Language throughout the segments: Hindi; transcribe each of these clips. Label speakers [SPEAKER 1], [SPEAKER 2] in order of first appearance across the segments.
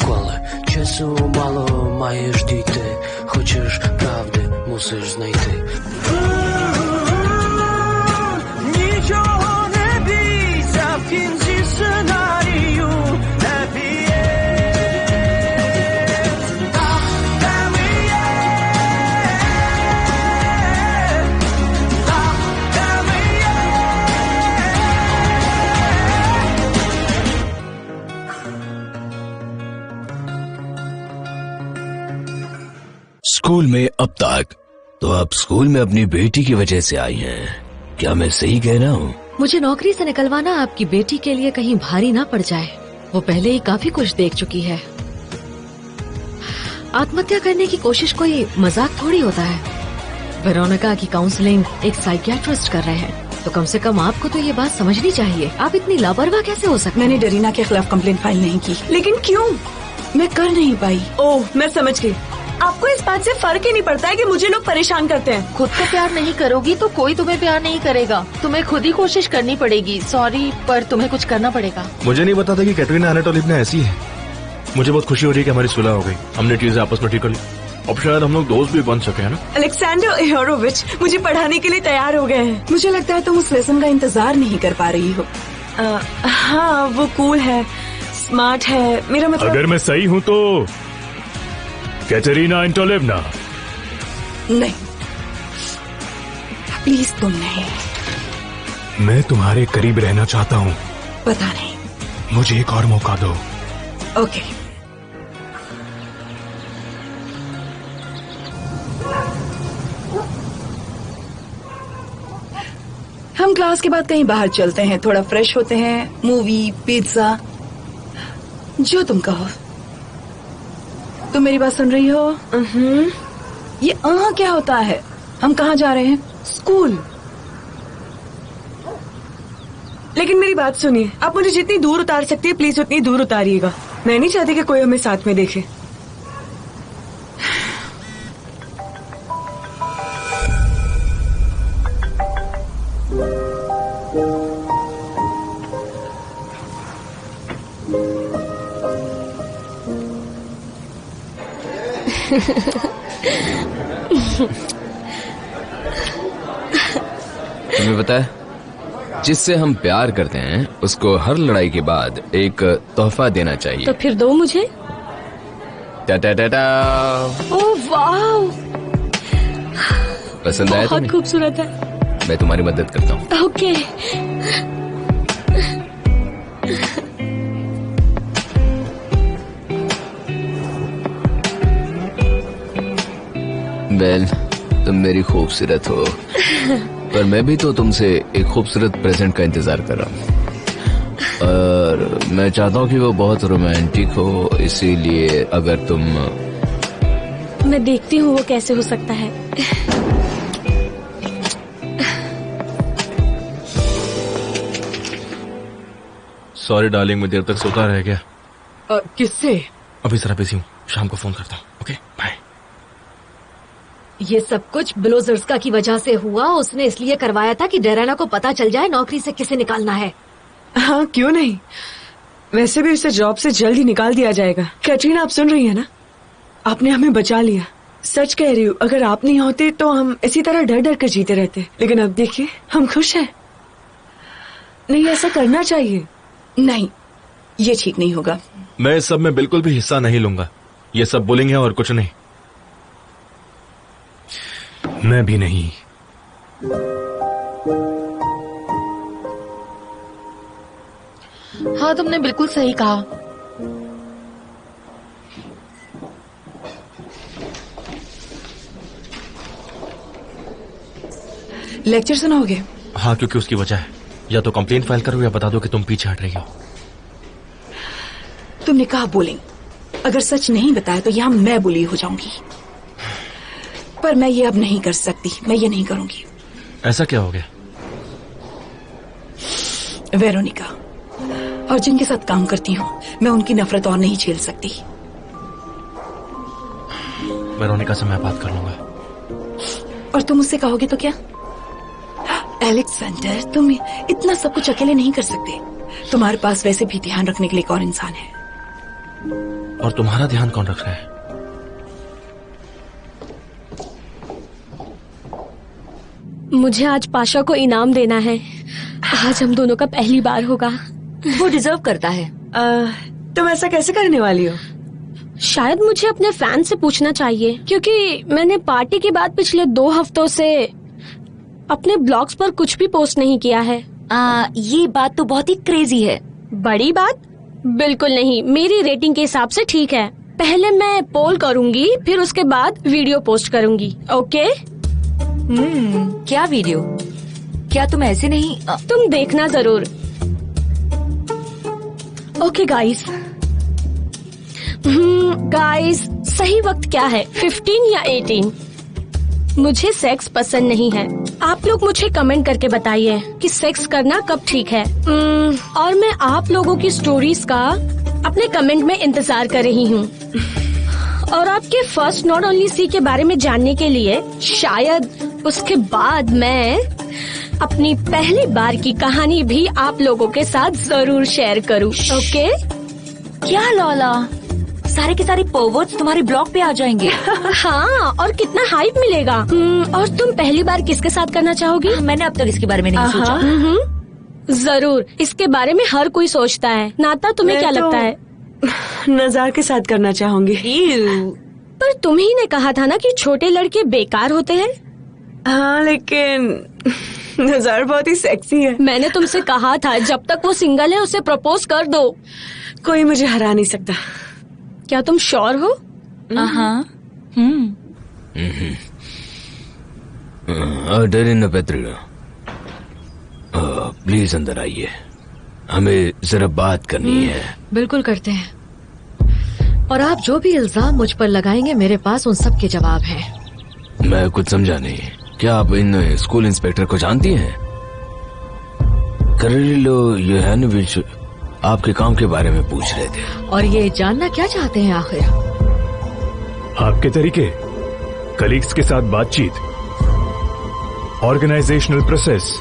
[SPEAKER 1] відколи. Часу мало маєш дійти, хочеш правди, мусиш знайти. Нічого не бійся, в кінці сценарію happy end. Так, де ми є, так, де ми є.
[SPEAKER 2] स्कूल में अब तक तो आप स्कूल में अपनी बेटी की वजह से आई हैं, क्या मैं सही कह रहा हूँ?
[SPEAKER 3] मुझे नौकरी से निकलवाना आपकी बेटी के लिए कहीं भारी ना पड़ जाए। वो पहले ही काफी कुछ देख चुकी है। आत्महत्या करने की कोशिश कोई मजाक थोड़ी होता है। वेरोनिका की काउंसलिंग एक साइकियाट्रिस्ट कर रहे हैं, तो कम से कम आपको तो ये बात समझनी चाहिए। आप इतनी लापरवाह कैसे हो सकते?
[SPEAKER 4] मैंने डरीना के खिलाफ कंप्लेंट फाइल नहीं की, लेकिन क्यों? मैं कर नहीं पाई। ओह, मैं समझ गई। आपको इस बात से फर्क ही नहीं पड़ता है कि मुझे लोग परेशान करते हैं।
[SPEAKER 3] खुद को प्यार नहीं करोगी तो कोई तुम्हें प्यार नहीं करेगा। तुम्हें खुद ही कोशिश करनी पड़ेगी। सॉरी, पर तुम्हें कुछ करना पड़ेगा।
[SPEAKER 5] मुझे नहीं पता था कि कैटरीना एनाटोलिवना ऐसी है। मुझे बहुत खुशी हो रही है कि हमारी सुलह हो गई। हमने चीजें आपस में ठीक कर ली। अब शायद हम लोग दोस्त भी बन सके, है ना?
[SPEAKER 4] अलेक्जेंडर एहोरोविच मुझे पढ़ाने के लिए तैयार हो गए हैं। मुझे लगता है तुम उस लेसन का इंतजार नहीं कर पा रही हो। हाँ, वो कूल है, स्मार्ट है। मेरा मतलब
[SPEAKER 5] अगर मैं सही हूँ तो कैटरीना एनाटोलिवना।
[SPEAKER 4] नहीं, प्लीज तुम नहीं।
[SPEAKER 5] मैं तुम्हारे करीब रहना चाहता हूँ।
[SPEAKER 4] पता नहीं,
[SPEAKER 5] मुझे एक और मौका दो।
[SPEAKER 4] ओके। हम क्लास के बाद कहीं बाहर चलते हैं, थोड़ा फ्रेश होते हैं, मूवी, पिज्जा, जो तुम कहो। तुम मेरी बात सुन रही हो? ये क्या होता है? हम कहाँ जा रहे हैं? स्कूल। लेकिन मेरी बात सुनिए, आप मुझे जितनी दूर उतार सकती है प्लीज उतनी दूर उतारिएगा। मैं नहीं चाहती कि कोई हमें साथ में देखे।
[SPEAKER 6] तुम्हें पता है, जिससे हम प्यार करते हैं उसको हर लड़ाई के बाद एक तोहफा देना चाहिए।
[SPEAKER 3] तो फिर दो मुझे।
[SPEAKER 6] टा टा टा टा।
[SPEAKER 3] ओह वाह,
[SPEAKER 6] पसंद आया तुम्हें?
[SPEAKER 3] बहुत खूबसूरत है।
[SPEAKER 6] मैं तुम्हारी मदद करता हूँ।
[SPEAKER 3] ओके।
[SPEAKER 6] बेल, तुम मेरी खूबसूरत हो, पर मैं भी तो तुमसे एक खूबसूरत प्रेजेंट का इंतजार कर रहा हूँ। और मैं चाहता हूँ कि वो बहुत रोमांटिक हो, इसीलिए अगर तुम...
[SPEAKER 3] मैं देखती हूँ वो कैसे हो सकता है।
[SPEAKER 5] सॉरी डार्लिंग, मैं देर तक सोता रह गया।
[SPEAKER 4] किससे?
[SPEAKER 5] अभी जरा बिजी हूँ, शाम को फोन करता हूँ। Okay, bye.
[SPEAKER 3] ये सब कुछ ब्लोजर्स्का की वजह से हुआ। उसने इसलिए करवाया था कि डेरेना को पता चल जाए नौकरी से किसे निकालना है।
[SPEAKER 4] हाँ, क्यों नहीं। वैसे भी उसे जॉब से जल्द ही निकाल दिया जाएगा। कैटरीना, आप सुन रही है ना? आपने हमें बचा लिया। सच कह रही हूँ, अगर आप नहीं होते तो हम इसी तरह डर डर कर जीते रहते। लेकिन अब देखिए, हम खुश हैं। नहीं, ऐसा करना चाहिए। नहीं, ये ठीक नहीं होगा।
[SPEAKER 5] मैं इस सब में बिल्कुल भी हिस्सा नहीं लूंगा। ये सब बुलिंग है और कुछ नहीं। मैं भी नहीं।
[SPEAKER 3] हाँ, तुमने बिल्कुल सही कहा।
[SPEAKER 4] लेक्चर सुनाओगे?
[SPEAKER 5] हाँ, क्योंकि उसकी वजह है। या तो कंप्लेंट फाइल करो या बता दो कि तुम पीछे हट रही हो।
[SPEAKER 4] तुमने कहा बुलिंग। अगर सच नहीं बताया तो यहाँ मैं बुली हो जाऊंगी। पर मैं ये अब नहीं कर सकती। मैं ये नहीं करूंगी।
[SPEAKER 5] ऐसा क्या हो गया?
[SPEAKER 4] वेरोनिका और जिनके साथ काम करती हूँ, मैं उनकी नफरत और नहीं झेल सकती।
[SPEAKER 5] वेरोनिका से मैं बात कर लूंगा।
[SPEAKER 4] और तुम उससे कहोगे तो क्या? एलेक्जेंडर, तुम इतना सब कुछ अकेले नहीं कर सकते। तुम्हारे पास वैसे भी ध्यान रखने के लिए एक और इंसान है।
[SPEAKER 5] और तुम्हारा ध्यान कौन रख रहा है?
[SPEAKER 7] मुझे आज पाशा को इनाम देना है। आज हम दोनों का पहली बार होगा।
[SPEAKER 3] वो डिजर्व करता है।
[SPEAKER 4] तुम ऐसा कैसे करने वाली हो?
[SPEAKER 7] शायद मुझे अपने फैन से पूछना चाहिए, क्योंकि मैंने पार्टी के बाद पिछले 2 हफ्तों से अपने ब्लॉग्स पर कुछ भी पोस्ट नहीं किया है।
[SPEAKER 3] ये बात तो बहुत ही क्रेजी है।
[SPEAKER 7] बड़ी बात? बिल्कुल नहीं, मेरी रेटिंग के हिसाब से ठीक है। पहले मैं पोल करूंगी, फिर उसके बाद वीडियो पोस्ट करूंगी। ओके?
[SPEAKER 3] क्या वीडियो? क्या तुम ऐसे नहीं
[SPEAKER 7] तुम देखना जरूर। Okay guys. गाइस, सही वक्त क्या है, 15 या 18? मुझे सेक्स पसंद नहीं है। आप लोग मुझे कमेंट करके बताइए कि सेक्स करना कब ठीक है। और मैं आप लोगों की स्टोरीज का अपने कमेंट में इंतजार कर रही हूँ। और आपके फर्स्ट नॉट ओनली सी के बारे में जानने के लिए शायद उसके बाद मैं अपनी पहली बार की कहानी भी आप लोगों के साथ जरूर शेयर करूँ। ओके?
[SPEAKER 3] क्या लौला, सारे के सारे पर्वर्ट्स तुम्हारे ब्लॉग पे आ जाएंगे।
[SPEAKER 7] हाँ, और कितना हाइप मिलेगा। और तुम पहली बार किसके साथ करना चाहोगी?
[SPEAKER 3] मैंने अब तक इसके बारे में नहीं सोचा।
[SPEAKER 7] जरूर, इसके बारे में हर कोई सोचता है। नाता, तुम्हें क्या लगता है?
[SPEAKER 4] नज़ार के साथ करना चाहूंगी।
[SPEAKER 7] पर तुम ही ने कहा था ना कि छोटे लड़के बेकार होते हैं।
[SPEAKER 4] हाँ, लेकिन नज़ार बहुत ही सेक्सी है।
[SPEAKER 7] मैंने तुमसे कहा था जब तक वो सिंगल है उसे प्रपोज कर दो।
[SPEAKER 4] कोई मुझे हरा नहीं सकता।
[SPEAKER 7] क्या तुम श्योर हो?
[SPEAKER 2] डेरिना पेत्रिना, प्लीज अंदर आइए, हमें जरा बात करनी है।
[SPEAKER 3] बिल्कुल करते हैं। और आप जो भी इल्जाम मुझ पर लगाएंगे, मेरे पास उन सब के जवाब हैं।
[SPEAKER 2] मैं कुछ समझा नहीं। क्या आप इन स्कूल इंस्पेक्टर को जानती हैं? करिलो योहानोविच आपके काम के बारे में पूछ रहे थे।
[SPEAKER 3] और ये जानना क्या चाहते हैं आखिर?
[SPEAKER 8] आपके तरीके, कलीग्स के साथ बातचीत, ऑर्गेनाइजेशनल प्रोसेस,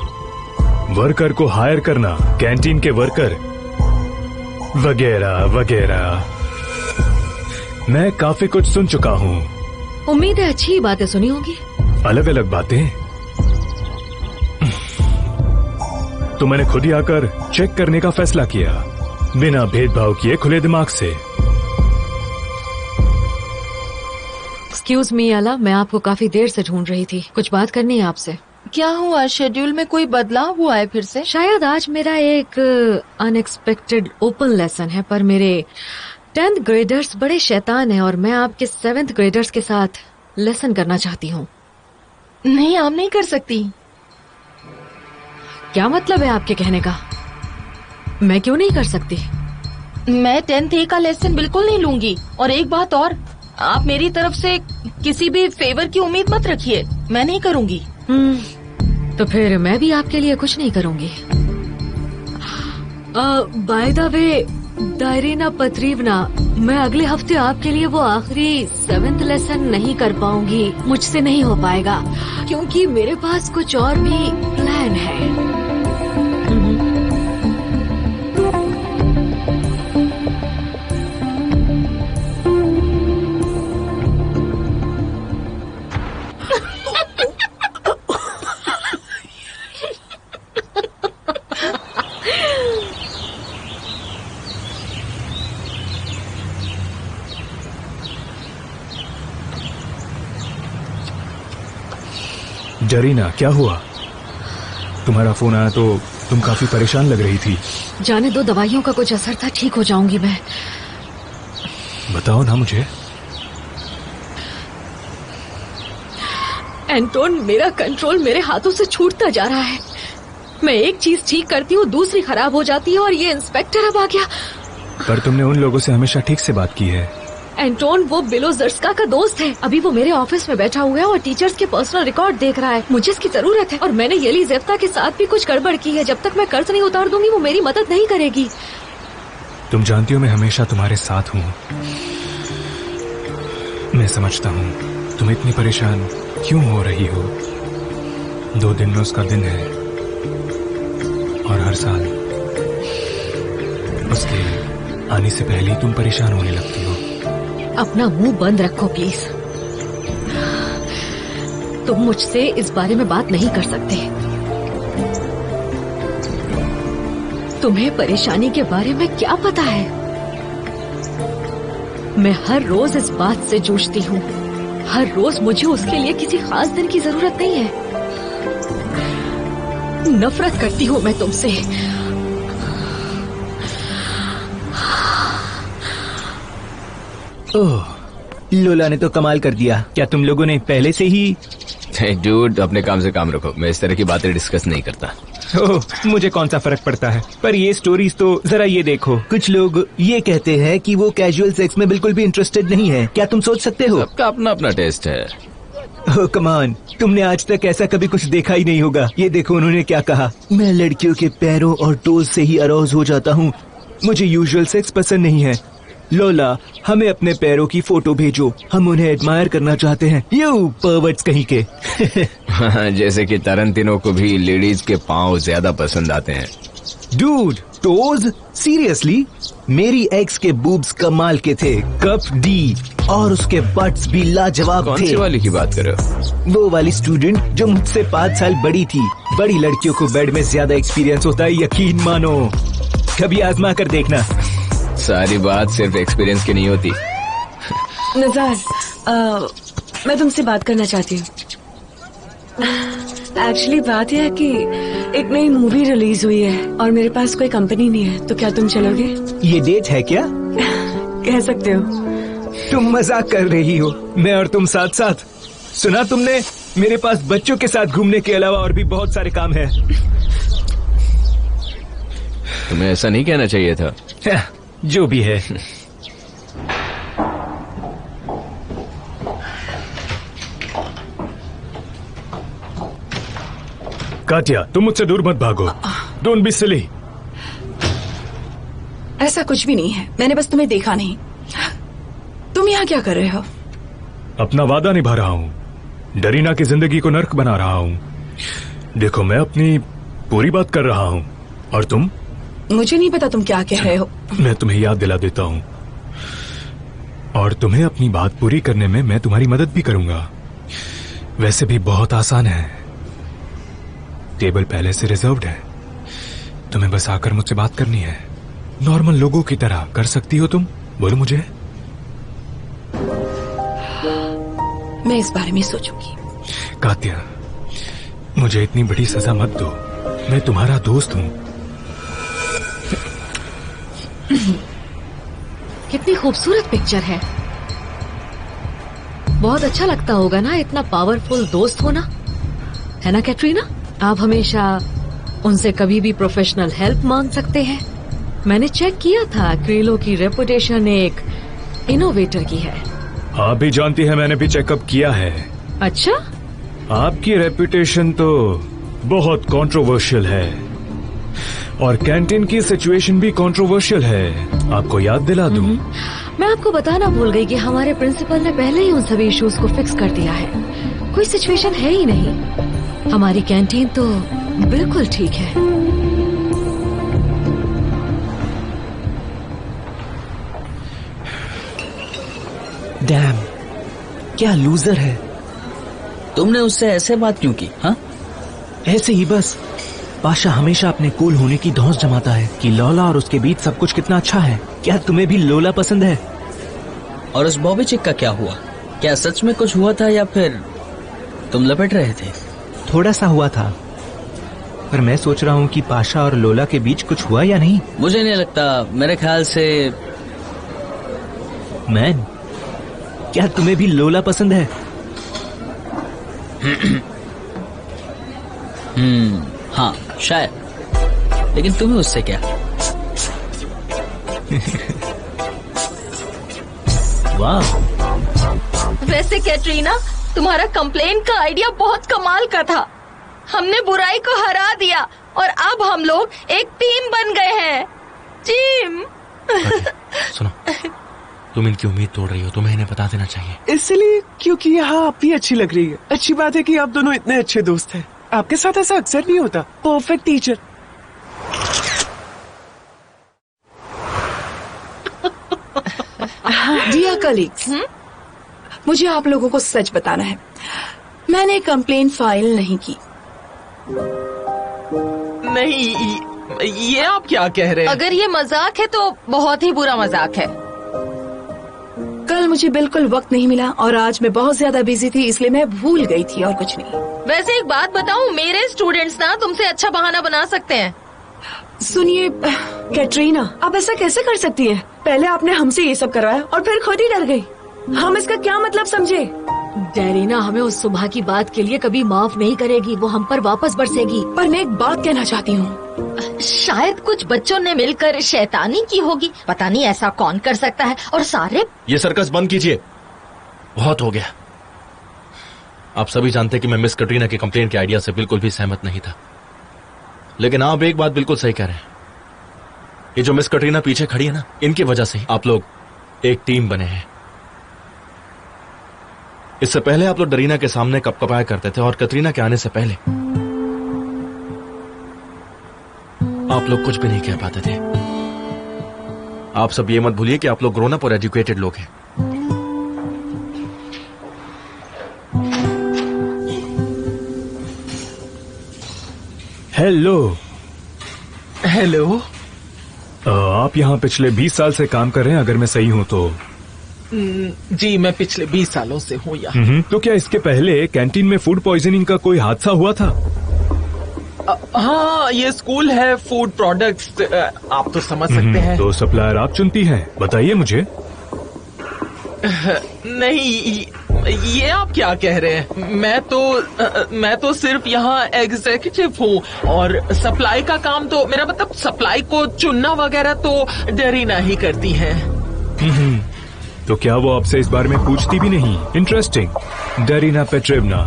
[SPEAKER 8] वर्कर को हायर करना, कैंटीन के वर्कर वगैरह वगैरह। मैं काफी कुछ सुन चुका हूँ।
[SPEAKER 3] उम्मीद है अच्छी बातें सुनी होंगी।
[SPEAKER 8] अलग अलग बातें तो मैंने खुद ही आकर चेक करने का फैसला किया, बिना भेदभाव किए, खुले दिमाग से।
[SPEAKER 3] एक्सक्यूज मी आला, मैं आपको काफी देर से ढूंढ रही थी। कुछ बात करनी है आपसे।
[SPEAKER 9] क्या हुआ? शेड्यूल में कोई बदलाव हुआ है फिर से?
[SPEAKER 3] शायद आज मेरा एक अनएक्सपेक्टेड ओपन लेसन है, पर मेरे 10th ग्रेडर्स बड़े शैतान हैं और मैं आपके 7th ग्रेडर्स के साथ लेसन करना चाहती हूँ।
[SPEAKER 9] नहीं, आप नहीं कर सकती।
[SPEAKER 3] क्या मतलब है आपके कहने का? मैं क्यों नहीं कर सकती?
[SPEAKER 9] मैं 10th A का लेसन बिल्कुल नहीं लूंगी। और एक बात और, आप मेरी तरफ से किसी भी फेवर की उम्मीद मत रखिए। मैं नहीं करूंगी।
[SPEAKER 3] तो फिर मैं भी आपके लिए कुछ नहीं करूंगी। बाय द वे डायरीना पत्रीवना, मैं अगले हफ्ते आपके लिए वो आखिरी 7th लेसन नहीं कर पाऊंगी। मुझसे नहीं हो पाएगा क्योंकि मेरे पास कुछ और भी प्लान है।
[SPEAKER 8] डरीना, क्या हुआ? तुम्हारा फोन आया तो तुम काफी परेशान लग रही थी।
[SPEAKER 3] जाने दो, दवाइयों का कुछ असर था, ठीक हो जाऊंगी मैं।
[SPEAKER 8] बताओ ना मुझे।
[SPEAKER 3] एंटोन, मेरा कंट्रोल मेरे हाथों से छूटता जा रहा है। मैं एक चीज ठीक करती हूँ, दूसरी खराब हो जाती है, और ये इंस्पेक्टर अब आ गया।
[SPEAKER 8] पर तुमने उन लोगों से हमेशा ठीक से बात की है।
[SPEAKER 3] एंटोन, वो बिलो जर्स्का का दोस्त है। अभी वो मेरे ऑफिस में बैठा हुआ है और टीचर्स के पर्सनल रिकॉर्ड देख रहा है। मुझे इसकी जरूरत है और मैंने येली जेफ्ता के साथ भी कुछ गड़बड़ की है। जब तक मैं कर्ज नहीं उतार दूंगी वो मेरी मदद नहीं करेगी।
[SPEAKER 8] तुम जानती हो मैं हमेशा तुम्हारे साथ हूँ। मैं समझता हूँ तुम इतनी परेशान क्यों हो रही हो। 2 दिन में उसका दिन है और हर साल उसके आने से पहले तुम परेशान होने लगती हो।
[SPEAKER 3] अपना मुंह बंद रखो प्लीज। तुम मुझसे इस बारे में बात नहीं कर सकते। तुम्हें परेशानी के बारे में क्या पता है? मैं हर रोज इस बात से जूझती हूँ। हर रोज मुझे उसके लिए किसी खास दिन की जरूरत नहीं है। नफरत करती हूँ मैं तुमसे।
[SPEAKER 10] ओह, लोला ने तो कमाल कर दिया। क्या तुम लोगों ने पहले से ही?
[SPEAKER 6] डूड, अपने काम से काम रखो। मैं इस तरह की बातें डिस्कस नहीं करता।
[SPEAKER 10] ओह, मुझे कौन सा फर्क पड़ता है। पर ये स्टोरीज तो जरा ये देखो। कुछ लोग ये कहते हैं कि वो कैजुअल सेक्स में बिल्कुल भी इंटरेस्टेड नहीं है। क्या तुम सोच सकते हो?
[SPEAKER 6] सबका अपना अपना टेस्ट है।
[SPEAKER 10] ओह कम ऑन, तुमने आज तक ऐसा कभी कुछ देखा ही नहीं होगा। ये देखो उन्होंने क्या कहा। मैं लड़कियों के पैरों और टोज से ही अरोज हो जाता हूँ। मुझे यूजुअल सेक्स पसंद नहीं है। लोला, हमें अपने पैरों की फोटो भेजो। हम उन्हें एडमायर करना चाहते हैं। यू पर्वर्ट्स कहीं के।
[SPEAKER 6] जैसे कि तरंतिनों को भी लेडीज के पाँव ज्यादा पसंद आते हैं।
[SPEAKER 10] Dude, toes? सीरियसली? मेरी एक्स के बूब्स कमाल के थे। कप डी और उसके बट्स भी लाजवाब थे।
[SPEAKER 6] कौन सी वाली की बात कर रहे हो?
[SPEAKER 10] वो वाली स्टूडेंट जो मुझसे 5 साल बड़ी थी। बड़ी लड़कियों को बेड में ज्यादा एक्सपीरियंस होता है, यकीन मानो। कभी आजमा कर देखना।
[SPEAKER 6] सारी बात सिर्फ एक्सपीरियंस की नहीं होती।
[SPEAKER 4] नज़ार, मैं तुमसे बात करना चाहती हूँ। एक्चुअली बात यह है कि एक नई मूवी रिलीज हुई है और मेरे पास कोई कंपनी नहीं है, तो क्या तुम चलोगे?
[SPEAKER 10] ये डेट है क्या?
[SPEAKER 4] कह सकते हो।
[SPEAKER 10] तुम मजाक कर रही हो। मैं और तुम साथ साथ। सुना तुमने? मेरे पास बच्चों के साथ घूमने के अलावा और भी बहुत सारे काम है।
[SPEAKER 6] तुम्हें ऐसा नहीं कहना चाहिए था।
[SPEAKER 10] जो भी है।
[SPEAKER 8] काटिया, तुम मुझसे दूर मत भागो। Don't be silly.
[SPEAKER 9] ऐसा कुछ भी नहीं है, मैंने बस तुम्हें देखा नहीं। तुम यहाँ क्या कर रहे हो?
[SPEAKER 8] अपना वादा निभा रहा हूँ। डरीना की जिंदगी को नर्क बना रहा हूँ। देखो, मैं अपनी पूरी बात कर रहा हूँ। और तुम?
[SPEAKER 9] मुझे नहीं पता तुम क्या कह रहे हो।
[SPEAKER 8] मैं तुम्हें याद दिला देता हूँ। और तुम्हें अपनी बात पूरी करने में मैं तुम्हारी मदद भी करूंगा। वैसे भी बहुत आसान है। टेबल पहले से रिजर्व्ड है। तुम्हें बस आकर मुझसे बात करनी है। नॉर्मल लोगों की तरह कर सकती हो तुम? बोलो मुझे।
[SPEAKER 9] मैं इस बारे में सोचूंगी।
[SPEAKER 8] कात्या, मुझे इतनी बड़ी सजा मत दो। मैं तुम्हारा दोस्त हूँ।
[SPEAKER 3] कितनी खूबसूरत पिक्चर है। बहुत अच्छा लगता होगा ना इतना पावरफुल दोस्त होना, है ना कैटरीना? आप हमेशा उनसे कभी भी प्रोफेशनल हेल्प मांग सकते हैं। मैंने चेक किया था, क्रीलो की रेपुटेशन एक इनोवेटर की है।
[SPEAKER 8] आप भी जानती है, मैंने भी चेकअप किया है।
[SPEAKER 3] अच्छा?
[SPEAKER 8] आपकी रेपुटेशन तो बहुत कंट्रोवर्शियल है और कैंटीन की सिचुएशन भी कंट्रोवर्शियल है। आपको याद दिला दूं?
[SPEAKER 3] मैं आपको बताना भूल गई कि हमारे प्रिंसिपल ने पहले ही उन सभी इश्यूज को फिक्स कर दिया है। कोई सिचुएशन है ही नहीं। हमारी कैंटीन तो बिल्कुल ठीक है।
[SPEAKER 10] डैम, क्या लूजर है।
[SPEAKER 11] तुमने उससे ऐसे बात क्यों की? हाँ,
[SPEAKER 10] ऐसे ही बस। पाशा हमेशा अपने कूल होने की धौंस जमाता है कि लोला और उसके बीच सब कुछ कितना अच्छा है। क्या तुम्हें भी लोला पसंद है?
[SPEAKER 11] और उस बॉबी चिक का क्या हुआ? क्या सच में कुछ हुआ था या फिर तुम लपेट रहे थे?
[SPEAKER 10] थोड़ा सा हुआ था, पर मैं सोच रहा हूँ कि पाशा और लोला के बीच कुछ हुआ या नहीं।
[SPEAKER 11] मुझे नहीं लगता। मेरे ख्याल से।
[SPEAKER 10] मैन, क्या तुम्हें भी लोला पसंद है?
[SPEAKER 11] हाँ शायद, लेकिन तुम्हें उससे क्या?
[SPEAKER 10] वाह।
[SPEAKER 9] वैसे कैटरीना, तुम्हारा कंप्लेन का आइडिया बहुत कमाल का था। हमने बुराई को हरा दिया और अब हम लोग एक टीम बन गए हैं। टीम।
[SPEAKER 5] सुनो, तुम इनकी उम्मीद तोड़ रही हो, तुम्हें इन्हें बता देना चाहिए।
[SPEAKER 12] इसलिए क्योंकि यहाँ आप भी अच्छी लग रही है। अच्छी बात है कि आप दोनों इतने अच्छे दोस्त हैं। आपके साथ ऐसा अक्सर नहीं होता। Perfect teacher.
[SPEAKER 13] डियर कलीग्स, मुझे आप लोगों को सच बताना है, मैंने कंप्लेन फाइल नहीं की।
[SPEAKER 12] नहीं, ये आप क्या कह रहे हैं?
[SPEAKER 9] अगर ये मजाक है तो बहुत ही बुरा मजाक है।
[SPEAKER 13] कल मुझे बिल्कुल वक्त नहीं मिला और आज मैं बहुत ज्यादा बिजी थी, इसलिए मैं भूल गई थी और कुछ नहीं।
[SPEAKER 9] वैसे एक बात बताऊं, मेरे स्टूडेंट्स ना तुमसे अच्छा बहाना बना सकते हैं।
[SPEAKER 4] सुनिए कैटरीना, आप ऐसा कैसे कर सकती हैं? पहले आपने हमसे ये सब करवाया और फिर खुद ही डर गई। हम इसका क्या मतलब समझे?
[SPEAKER 3] डेरिना हमें उस सुबह की बात के लिए कभी माफ नहीं करेगी, वो हम पर वापस बरसेगी।
[SPEAKER 13] पर मैं एक बात कहना चाहती हूँ,
[SPEAKER 9] शायद कुछ बच्चों ने मिलकर शैतानी की होगी, पता नहीं ऐसा कौन कर सकता है। और सारे
[SPEAKER 5] ये सर्कस बंद कीजिए, बहुत हो गया। आप सभी जानते कि मैं मिस कैटरीना के कंप्लेंट के आइडिया से बिल्कुल भी सहमत नहीं था, लेकिन आप एक बात बिल्कुल सही कह रहे हैं। ये जो मिस कैटरीना पीछे खड़ी है ना, इनकी वजह से आप लोग एक टीम बने हैं। इससे पहले आप लोग डरीना के सामने कपकपाया करते थे और कैटरीना के आने से पहले आप लोग कुछ भी नहीं कह पाते थे। आप सब ये मत भूलिए कि आप लोग ग्रोन अप और एजुकेटेड लोग हैं।
[SPEAKER 8] हेलो।
[SPEAKER 12] हेलो।
[SPEAKER 8] आप यहाँ पिछले 20 साल से काम कर रहे हैं, अगर मैं सही हूँ तो?
[SPEAKER 12] जी, मैं पिछले 20 सालों से हूँ यहाँ।
[SPEAKER 8] तो क्या इसके पहले कैंटीन में फूड पॉइजनिंग का कोई हादसा हुआ था?
[SPEAKER 12] हाँ, ये स्कूल है फूड प्रोडक्ट्स, आप तो समझ सकते हैं।
[SPEAKER 8] तो सप्लायर आप चुनती हैं, बताइए मुझे।
[SPEAKER 12] नहीं, ये आप क्या कह रहे हैं? मैं तो सिर्फ यहाँ एग्जीक्यूटिव हूँ और सप्लाई का काम तो मेरा मतलब सप्लाई को चुनना वगैरह तो डरीना ही करती है।
[SPEAKER 8] तो क्या वो आपसे इस बारे में पूछती भी नहीं? इंटरेस्टिंग। डेरिना पेट्रेवना,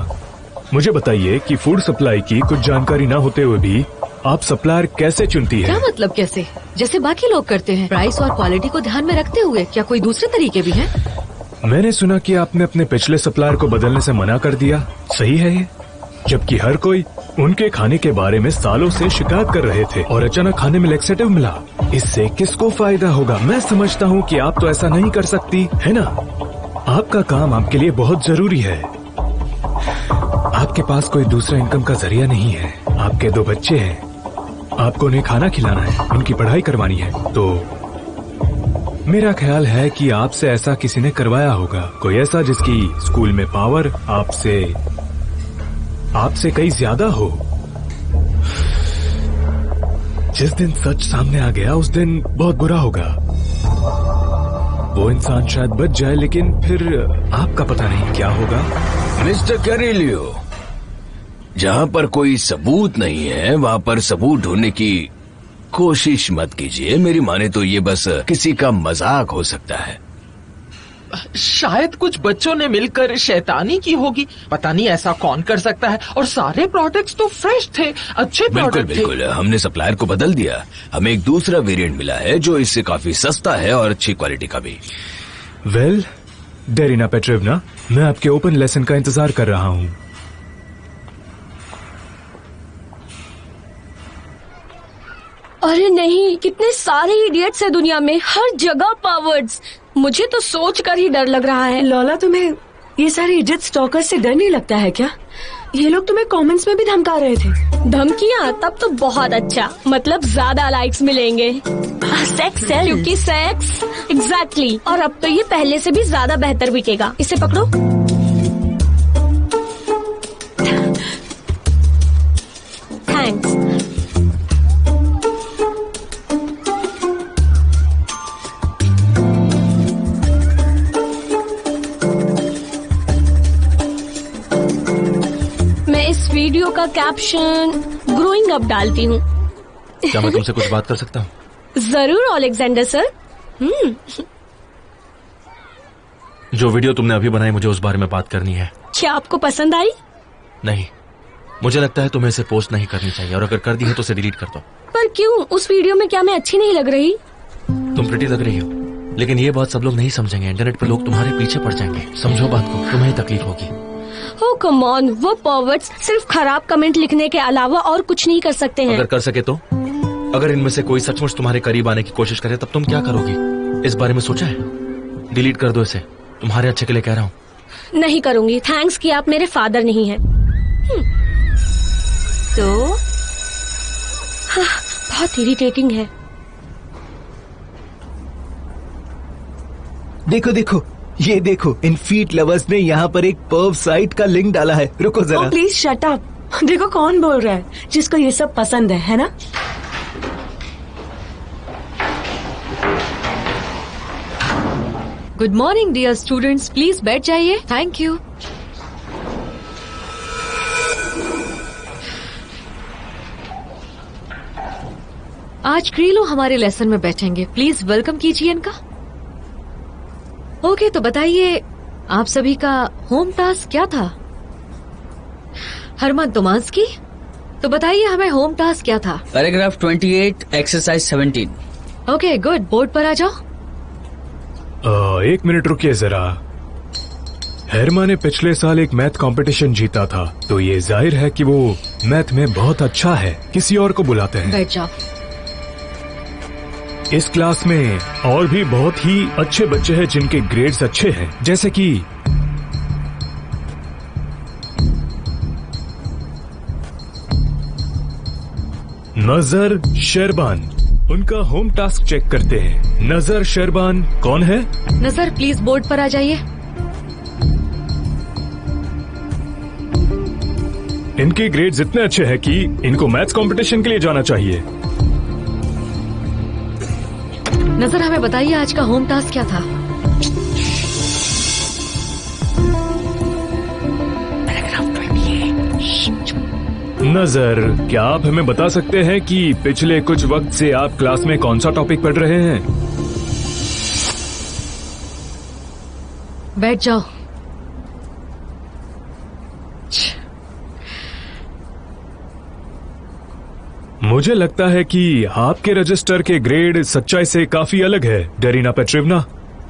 [SPEAKER 8] मुझे बताइए कि फूड सप्लाई की कुछ जानकारी ना होते हुए भी आप सप्लायर कैसे चुनती है?
[SPEAKER 3] क्या मतलब कैसे? जैसे बाकी लोग करते हैं, प्राइस और क्वालिटी को ध्यान में रखते हुए। क्या कोई दूसरे तरीके भी हैं?
[SPEAKER 8] मैंने सुना कि आपने अपने पिछले सप्लायर को बदलने से मना कर दिया, सही है ये? जबकि हर कोई उनके खाने के बारे में सालों से शिकायत कर रहे थे और अचानक खाने में लैक्सेटिव मिला। इससे किसको फायदा होगा? मैं समझता हूँ कि आप तो ऐसा नहीं कर सकती, है ना? आपका काम आपके लिए बहुत जरूरी है। आपके पास कोई दूसरा इनकम का जरिया नहीं है। आपके 2 बच्चे हैं, आपको उन्हें खाना खिलाना है, उनकी पढ़ाई करवानी है। तो मेरा ख्याल है कि आपसे ऐसा किसी ने करवाया होगा, कोई ऐसा जिसकी स्कूल में पावर आपसे कहीं ज्यादा हो। जिस दिन सच सामने आ गया उस दिन बहुत बुरा होगा। वो इंसान शायद बच जाए, लेकिन फिर आपका पता नहीं क्या होगा।
[SPEAKER 2] मिस्टर कैरिलियो, जहाँ पर कोई सबूत नहीं है वहाँ पर सबूत ढूंढने की कोशिश मत कीजिए। मेरी माने तो ये बस किसी का मजाक हो सकता है।
[SPEAKER 12] शायद कुछ बच्चों ने मिलकर शैतानी की होगी, पता नहीं ऐसा कौन कर सकता है। और सारे प्रोडक्ट्स तो फ्रेश थे, अच्छे प्रोडक्ट थे।
[SPEAKER 2] बिल्कुल, हमने सप्लायर को बदल दिया। हमें एक दूसरा वेरिएंट मिला है जो इससे काफी सस्ता है और अच्छी क्वालिटी का भी।
[SPEAKER 8] वेल, डेरिना पेट्रेवना, मैं आपके ओपन लेसन का इंतजार कर रहा हूँ।
[SPEAKER 7] अरे नहीं, कितने सारे इडियट्स है दुनिया में, हर जगह पावर्ड्स। मुझे तो सोच कर ही डर लग रहा है।
[SPEAKER 4] लौला, तुम्हें ये सारे इडियट स्टॉकर्स से डर नहीं लगता है क्या? ये लोग तुम्हें कमेंट्स में भी धमका रहे थे।
[SPEAKER 7] धमकियाँ? तब तो बहुत अच्छा, मतलब ज्यादा लाइक्स मिलेंगे। सेक्स है, क्योंकि सेक्स एग्जैक्टली। और अब तो ये पहले से भी ज्यादा बेहतर बिकेगा। इसे पकड़ो। थैंक्स। वीडियो का कैप्शन ग्रोइंग अप डालती हूँ।
[SPEAKER 5] क्या मैं तुमसे कुछ बात कर सकता हूँ?
[SPEAKER 7] जरूर अलेक्जेंडर सर।
[SPEAKER 5] जो वीडियो तुमने अभी बनाई, मुझे उस बारे में बात करनी है।
[SPEAKER 7] क्या आपको पसंद आई?
[SPEAKER 5] नहीं, मुझे लगता है तुम्हें इसे पोस्ट नहीं करनी चाहिए, और अगर कर दी है तो उसे डिलीट कर दो।
[SPEAKER 7] पर क्यों? उस वीडियो में क्या मैं अच्छी नहीं लग रही?
[SPEAKER 5] तुम प्रिटी लग रही हो, लेकिन ये बात सब लोग नहीं समझेंगे। इंटरनेट पर लोग तुम्हारे पीछे पड़ जाएंगे। समझो बात को, तुम्हें तकलीफ होगी।
[SPEAKER 7] Oh come on, वो पर्वर्ट्स सिर्फ खराब कमेंट लिखने के अलावा और कुछ नहीं कर सकते हैं।
[SPEAKER 5] अगर कर सके तो? अगर इनमें से कोई सचमुच तुम्हारे करीब आने की कोशिश करे तब तुम क्या करोगी? इस बारे में सोचा है? डिलीट कर दो इसे, तुम्हारे अच्छे के लिए कह रहा हूँ।
[SPEAKER 7] नहीं करूंगी, थैंक्स कि आप मेरे फादर नहीं हैं।
[SPEAKER 3] तो
[SPEAKER 7] बहुत इरिटेटिंग है।
[SPEAKER 10] देखो देखो, ये देखो, इन फीट लवर्स ने यहाँ पर एक पर्व साइट का लिंक डाला है। रुको जरा।
[SPEAKER 4] Please shut up. देखो कौन बोल रहा है, जिसको ये सब पसंद है ना?
[SPEAKER 3] Good morning dear students, please बैठ जाइए। Thank you. आज क्रीलो हमारे लेसन में बैठेंगे, प्लीज वेलकम कीजिए इनका। ओके, तो बताइए आप सभी का होम टास्क क्या था? हरमन तोमांस्की, तो बताइए हमें होम टास्क क्या था?
[SPEAKER 11] Paragraph 28 exercise 17।
[SPEAKER 3] Okay good, board पर आ जाओ।
[SPEAKER 8] एक मिनट रुकिए जरा। हेरमा ने पिछले साल एक मैथ कंपटीशन जीता था, तो ये जाहिर है कि वो मैथ में बहुत अच्छा है। किसी और को बुलाते हैं।
[SPEAKER 3] बैठ जाओ।
[SPEAKER 8] इस क्लास में और भी बहुत ही अच्छे बच्चे हैं जिनके ग्रेड्स अच्छे हैं, जैसे कि नजर शेरबान। उनका होम टास्क चेक करते हैं। नजर शेरबान कौन है?
[SPEAKER 3] नजर प्लीज बोर्ड पर आ जाइए।
[SPEAKER 8] इनके ग्रेड्स इतने अच्छे हैं कि इनको मैथ्स कंपटीशन के लिए जाना चाहिए।
[SPEAKER 3] नजर हमें बताइए आज का होम टास्क क्या था?
[SPEAKER 8] नजर, क्या आप हमें बता सकते हैं कि पिछले कुछ वक्त से आप क्लास में कौन सा टॉपिक पढ़ रहे हैं?
[SPEAKER 3] बैठ जाओ।
[SPEAKER 8] मुझे लगता है कि आपके रजिस्टर के ग्रेड सच्चाई से काफी अलग है। डेरिना पेट्रिवना,